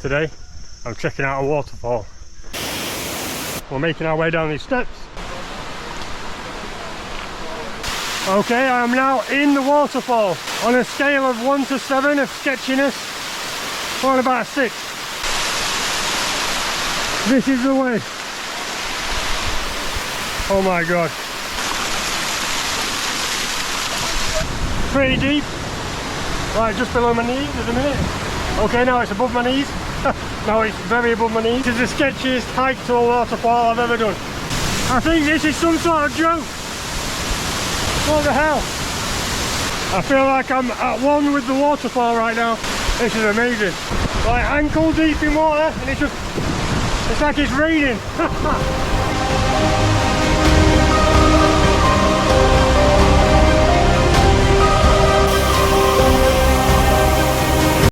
Today I'm checking out a waterfall. We're making our way down these steps. Okay, I am now in the waterfall. On a scale of 1 to 7 of sketchiness, what about 6? This is the way. Oh my god. Pretty deep. Right, just below my knees at the minute. Okay, now it's above my knees. Now it's very above my knees. This is the sketchiest hike to a waterfall I've ever done. I think this is some sort of joke. What the hell? I feel like I'm at one with the waterfall right now. This is amazing. Like ankle deep in water and it's like it's raining.